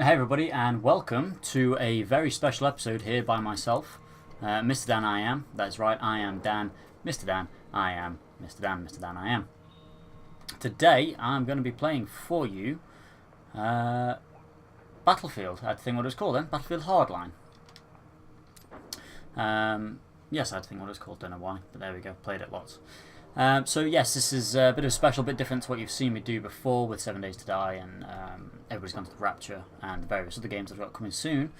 Hey everybody, and welcome to a very special episode here by myself, Mr. Dan I Am. That's right, I am Dan, Mr. Dan I Am, Mr. Dan, Mr. Dan I Am. Today I'm going to be playing for you Battlefield. I had to think what it was called then, Battlefield Hardline. Yes, I had to think what it was called, don't know why, but there we go, played it lots. So yes, this is a bit of a special, bit different to what you've seen me do before with 7 Days to Die and Everybody's Gone to the Rapture and the various other games I've got coming soon.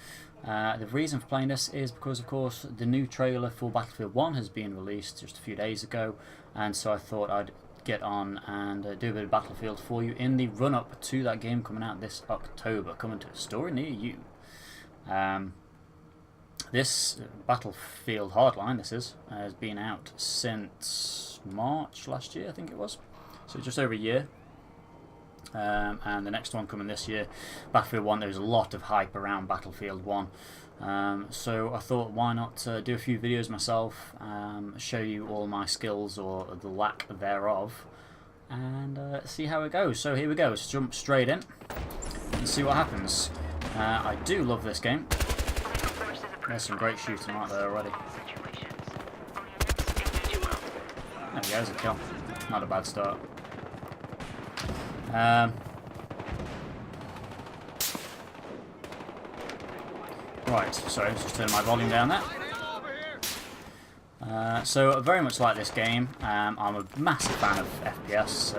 The reason for playing this is because, of course, the new trailer for Battlefield 1 has been released just a few days ago, and so I thought I'd get on and do a bit of Battlefield for you in the run-up to that game coming out this October, coming to a store near you. This Battlefield Hardline, has been out since March last year, I think it was. So just over a year. And the next one coming this year, Battlefield 1, there's a lot of hype around Battlefield 1. So I thought, why not do a few videos myself, show you all my skills or the lack thereof, and see how it goes. So here we go, let's jump straight in and see what happens. I do love this game. There's some great shooting right there already. There we go, there's a kill. Not a bad start. Right, sorry, just turn my volume down there. So very much like this game, I'm a massive fan of FPS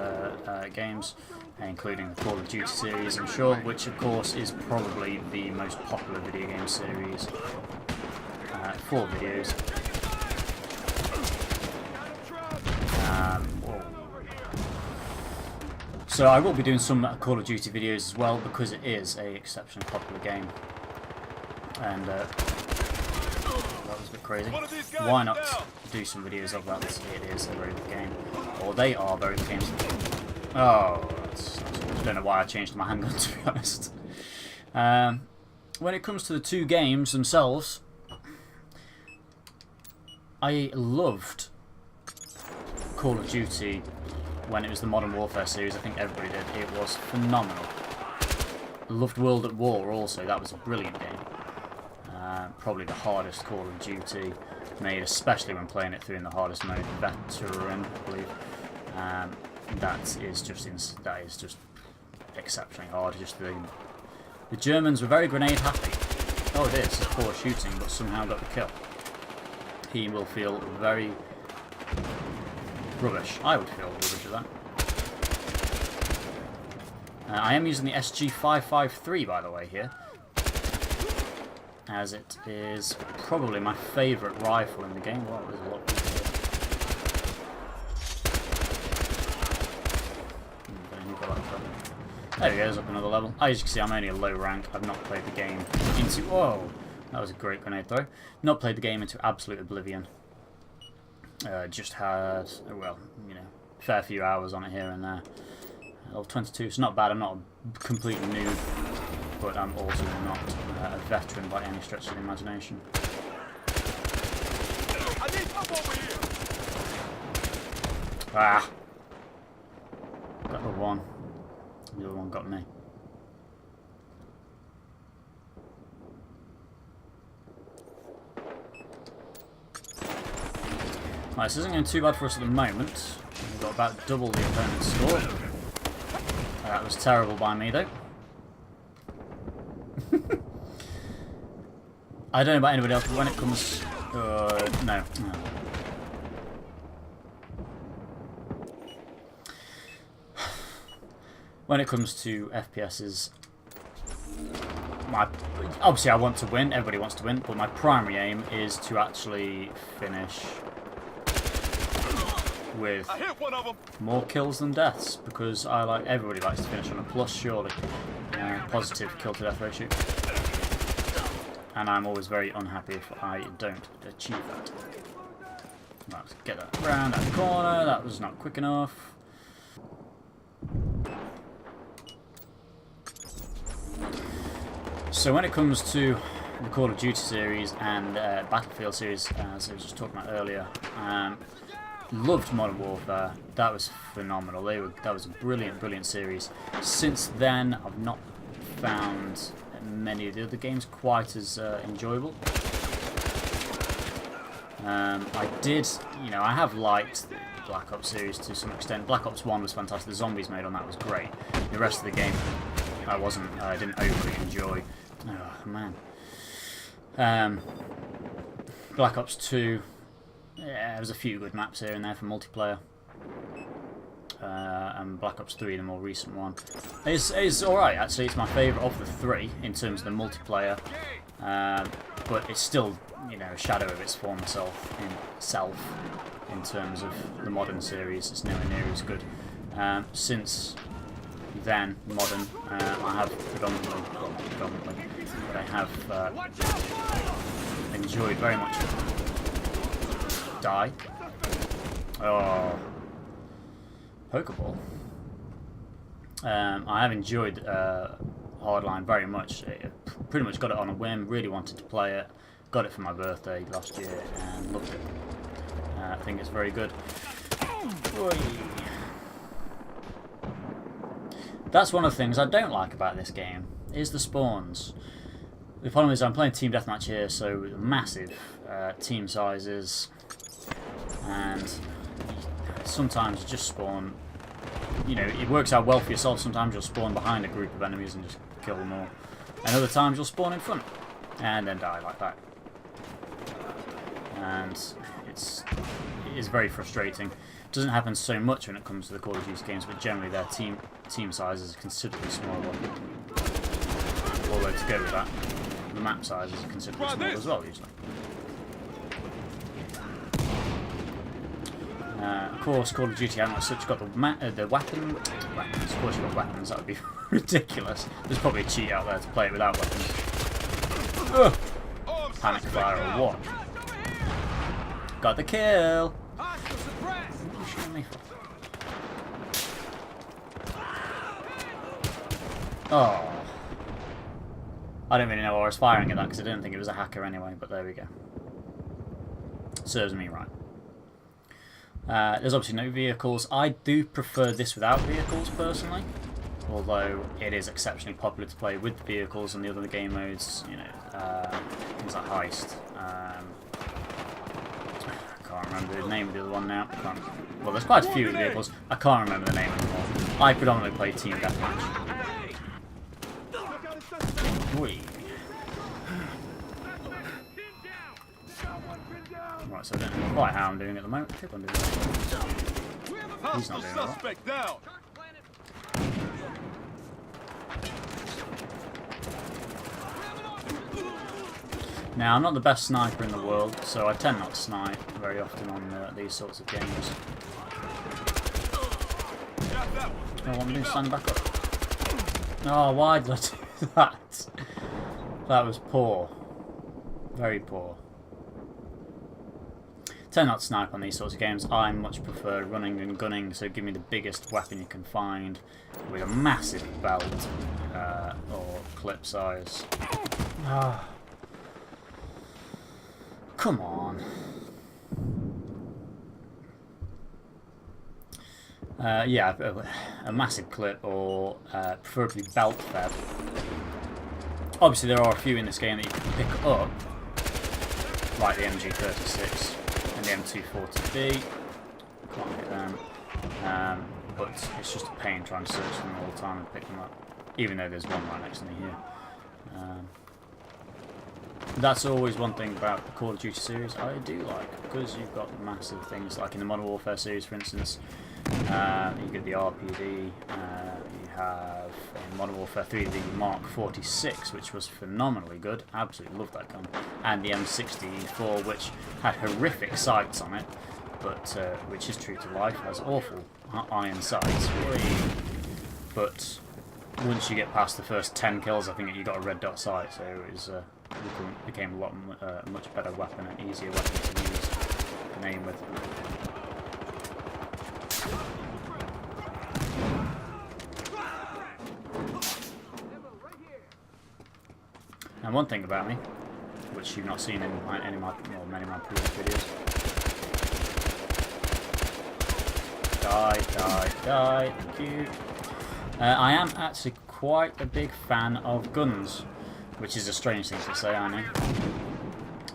games, including the Call of Duty series, I'm sure, which of course is probably the most popular video game series for videos. So I will be doing some Call of Duty videos as well, because it is an exceptionally popular game. And that was a bit crazy. Why not do some videos of that? It is a very good game. Or they are very good games. Oh, I don't know why I changed my handgun, to be honest. When it comes to the two games themselves, I loved Call of Duty when it was the Modern Warfare series. I think everybody did. It was phenomenal. I loved World at War also. That was a brilliant game. Probably the hardest Call of Duty made, especially when playing it through in the hardest mode, Veteran, I believe. That is just exceptionally hard. Just the Germans were very grenade happy. Oh, it is poor shooting, but somehow got the kill. He will feel very rubbish. I would feel rubbish at that. I am using the SG553, by the way, here, as it is probably my favourite rifle in the game. Well, there's a lot of people here. There he goes, up another level. As you can see, I'm only a low rank. I've not played the game into... Whoa! That was a great grenade throw. Not played the game into absolute oblivion. Just had, well, you know, a fair few hours on it here and there. Level 22, it's not bad. I'm not a complete noob, but I'm also not a veteran by any stretch of the imagination. Ah! Got the one. The other one got me. Right, this isn't going too bad for us at the moment. We've got about double the opponent's score. That was terrible by me, though. I don't know about anybody else, but when it comes... no. When it comes to FPSs, obviously I want to win, everybody wants to win, but my primary aim is to actually finish with more kills than deaths, because everybody likes to finish on a plus, surely. Positive kill to death ratio. And I'm always very unhappy if I don't achieve that. Right, let's get that round that corner. That was not quick enough. So when it comes to the Call of Duty series and Battlefield series, as I was just talking about earlier, loved Modern Warfare. That was phenomenal. That was a brilliant, brilliant series. Since then, I've not found many of the other games quite as enjoyable. I did, I have liked the Black Ops series to some extent. Black Ops 1 was fantastic. The zombies made on that was great. The rest of the game, I didn't overly enjoy. Oh man. Black Ops 2, yeah, there was a few good maps here and there for multiplayer. And Black Ops 3, the more recent one, is alright actually. It's my favourite of the three in terms of the multiplayer, but it's still, a shadow of its former self in terms of the modern series. It's nowhere near as good. Since then, modern, I have predominantly, but I have enjoyed very much. Die. Oh. Pokeball. I have enjoyed Hardline very much. Pretty much got it on a whim. Really wanted to play it. Got it for my birthday last year and loved it. I think it's very good. That's one of the things I don't like about this game, is the spawns. The problem is I'm playing Team Deathmatch here, so massive team sizes, and sometimes you just spawn, it works out well for yourself. Sometimes you'll spawn behind a group of enemies and just kill them all, and other times you'll spawn in front and then die like that. And it is very frustrating. It doesn't happen so much when it comes to the Call of Duty games, but generally their team sizes are considerably smaller. Although to go with that, the map sizes are considerably smaller as well usually. Of course, Call of Duty hasn't as such got the weapons. Of course, you've got weapons. That would be ridiculous. There's probably a cheat out there to play it without weapons. Ugh. Panic fire or what? Got the kill. What are you shooting me for? Oh. I don't really know why I was firing at that because I didn't think it was a hacker anyway, but there we go. Serves me right. There's obviously no vehicles. I do prefer this without vehicles personally, although it is exceptionally popular to play with vehicles and the other game modes, things like Heist. I can't remember the name of the other one now. Well, there's quite a few vehicles. I can't remember the name anymore. I predominantly play Team Deathmatch. Whee. Right, so I don't know quite how I'm doing at the moment. I think I'm doing it. He's not doing it. Now, I'm not the best sniper in the world, so I tend not to snipe very often on these sorts of games. Oh, what am I doing? Stand back up. Oh, why did I do that? That was poor. Very poor. Tend not to snipe on these sorts of games. I much prefer running and gunning, so give me the biggest weapon you can find with a massive belt or clip size. Ah. Come on. Yeah, a massive clip or preferably belt fed. Obviously there are a few in this game that you can pick up, like the MG36 and the M240B. Can't get them. But it's just a pain trying to search for them all the time and pick them up, even though there's one right next to me here. That's always one thing about the Call of Duty series I do like, because you've got massive things like in the Modern Warfare series, for instance. You get the RPD, you have in Modern Warfare 3 the Mark 46, which was phenomenally good, absolutely loved that gun, and the M64, which had horrific sights on it, but which is true to life, has awful iron sights, but once you get past the first 10 kills I think you got a red dot sight, so it was, became a lot much better weapon, an easier weapon to use and aim with. And one thing about me, which you've not seen in many of my previous videos. Die, thank you. I am actually quite a big fan of guns. which is a strange thing to say, I know.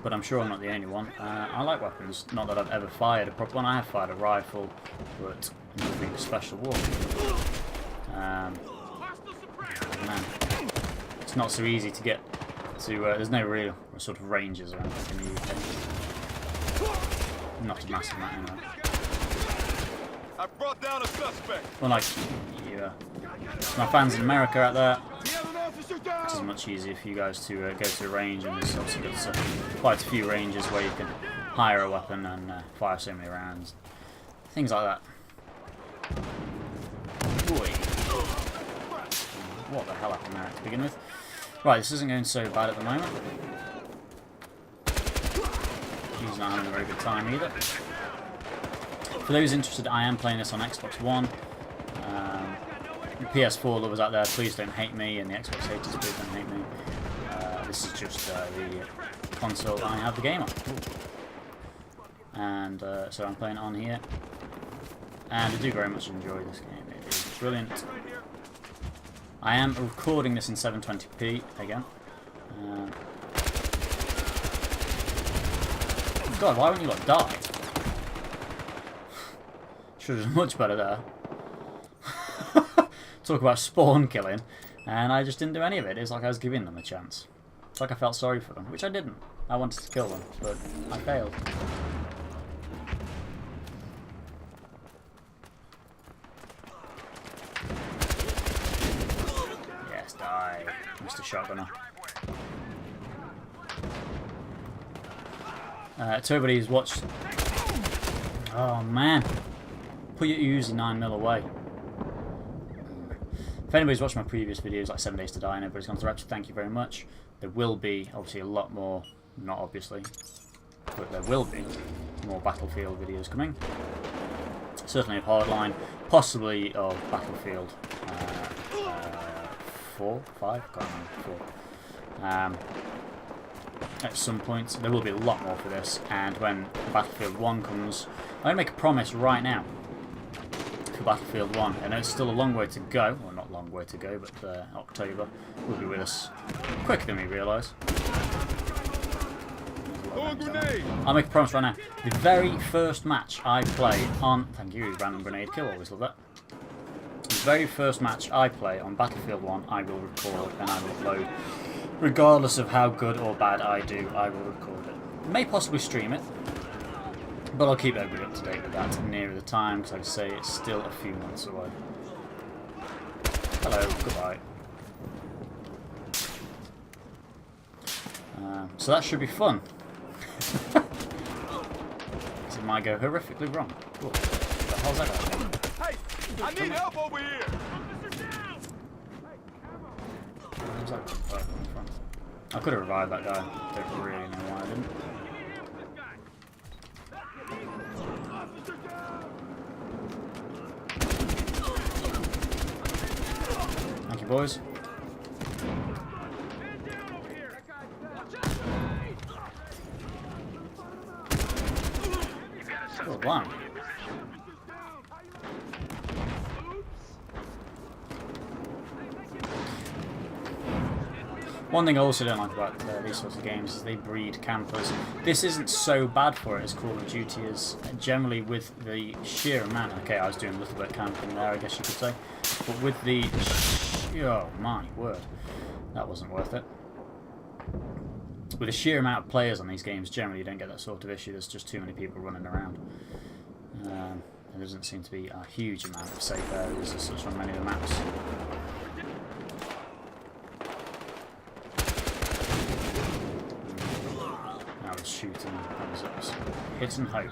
But I'm sure I'm not the only one. I like weapons. Not that I've ever fired a proper one. I have fired a rifle, but nothing special. Man, it's not so easy to get to. There's no real sort of ranges around in the UK. Not a massive amount anyway. I brought down a suspect. Well, like, yeah, my fans in America out there. It's much easier for you guys to go to a range, and there's also got quite a few ranges where you can hire a weapon and fire so many rounds, things like that. Boy. What the hell happened there to begin with? Right, this isn't going so bad at the moment. He's not having a very good time either. For those interested, I am playing this on Xbox One. The PS4 lovers out there, please don't hate me, and the Xbox haters, please don't hate me. This is just the console I have the game on. And so I'm playing it on here. And I do very much enjoy this game. It is brilliant. I am recording this in 720p again. God, why wouldn't you like die? Should have done much better there. Talk about spawn killing, and I just didn't do any of it. It's like I was giving them a chance. It's like I felt sorry for them, which I didn't. I wanted to kill them, but I failed. Yes, die, Mr. Shotgunner. To everybody who's watched... Oh man. Put your Uzi 9mm away. If anybody's watched my previous videos, like 7 Days to Die and everybody's gone through, thank you very much. There will be, obviously, a lot more, not obviously, but there will be more Battlefield videos coming. Certainly of Hardline, possibly of Battlefield 4, 5, can't remember, 4. At some point, there will be a lot more for this, and when Battlefield 1 comes, I'm going to make a promise right now. For Battlefield 1. I know it's still a long way to go, well not long way to go, but October will be with us quicker than we realise. I'll make a promise right now. The very first match I play on... Thank you, random grenade kill, always love that. The very first match I play on Battlefield 1 I will record and I will upload. Regardless of how good or bad I do, I will record it. May possibly stream it. But I'll keep everybody up to date with that nearer the time, because like I say, it's still a few months away. Hello, goodbye. So that should be fun. It might go horrifically wrong. Cool. What the hell's that guy? Hey, I need help over here. Who's that guy in front? I could have revived that guy. Don't really know why I didn't. Thank you, boys. Oh, wow. One thing I also don't like about these sorts of games is they breed campers. This isn't so bad for it as Call of Duty is. Generally, with the sheer amount... Okay, I was doing a little bit of camping there, I guess you could say. But with the... Oh, my word. That wasn't worth it. With the sheer amount of players on these games, generally you don't get that sort of issue. There's just too many people running around. There doesn't seem to be a huge amount of safe areas as such on many of the maps. I was shooting, that was hit and hope.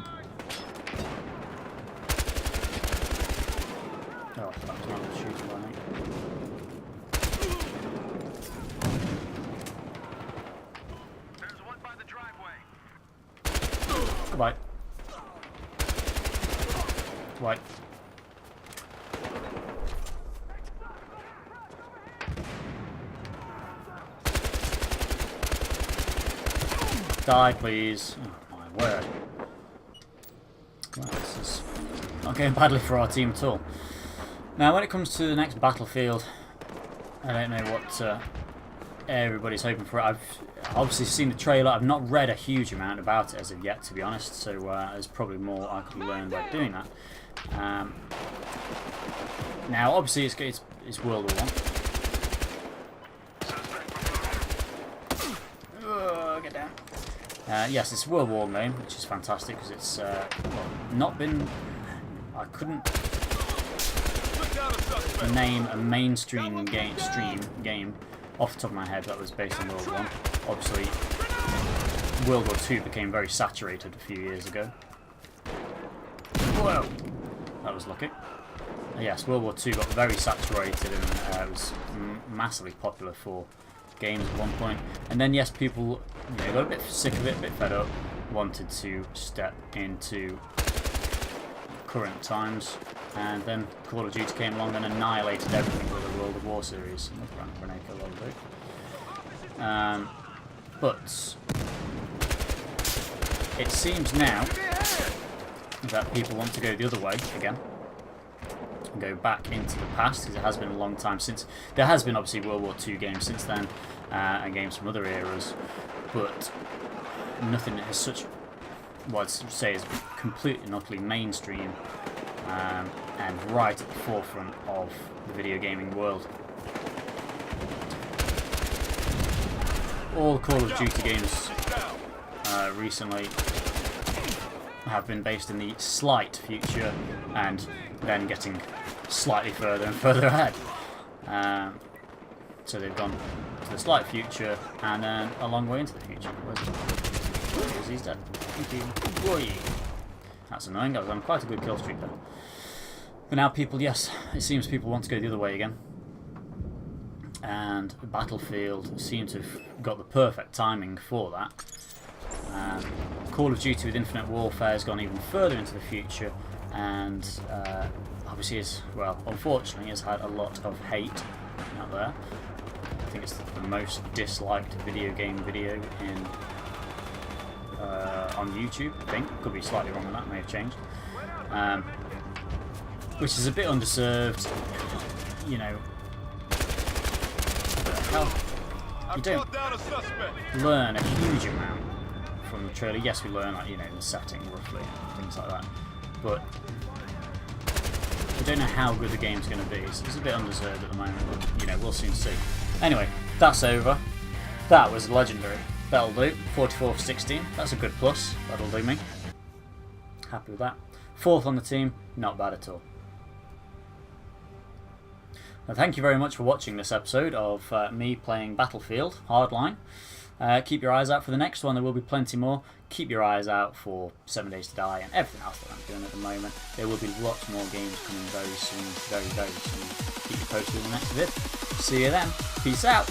Oh, that was not shooting by me. There's one by the driveway. Goodbye. Right. Die, please. Oh, my word. Well, this is not going badly for our team at all. Now, when it comes to the next Battlefield, I don't know everybody's hoping for it. I've obviously seen the trailer. I've not read a huge amount about it as of yet, to be honest. So there's probably more I could learn by doing that. Now, obviously, it's World War I. Get down. Yes, it's a World War game, which is fantastic because it's not been. I couldn't name a mainstream game off the top of my head that was based on World War I. Obviously, World War II became very saturated a few years ago. Whoa! That was lucky. Yes, World War II got very saturated and it was massively popular for games at one point. And then, yes, people got a bit sick of it, a bit fed up, wanted to step into current times. And then Call of Duty came along and annihilated everything with the World of War series. But it seems now that people want to go the other way again and go back into the past, because it has been a long time since. There has been obviously World War II games since then and games from other eras, but nothing as such, what I'd say is completely and utterly mainstream and right at the forefront of the video gaming world. All Call of Duty games recently have been based in the slight future and then getting slightly further and further ahead. So they've gone to the slight future and then a long way into the future. He's dead. Thank you. Boy. That's annoying. I was on quite a good kill streak there. But now people, yes, it seems people want to go the other way again. And Battlefield seems to have got the perfect timing for that. Call of Duty with Infinite Warfare has gone even further into the future, and obviously, unfortunately, has had a lot of hate out there. I think it's the most disliked video game video on YouTube. I think could be slightly wrong on that. May have changed, which is a bit undeserved. You know. You don't learn a huge amount from the trailer. Yes, we learn, like, the setting roughly and things like that, but we don't know how good the game's going to be. So it's a bit undeserved at the moment, but we'll soon see. Anyway, that's over. That was legendary. That'll do. 44 for 16. That's a good plus. That'll do me. Happy with that. 4th on the team. Not bad at all. Well, thank you very much for watching this episode of me playing Battlefield Hardline. Keep your eyes out for the next one. There will be plenty more. Keep your eyes out for 7 Days to Die and everything else that I'm doing at the moment. There will be lots more games coming very soon, very, very soon. Keep you posted in the next vid. See you then. Peace out.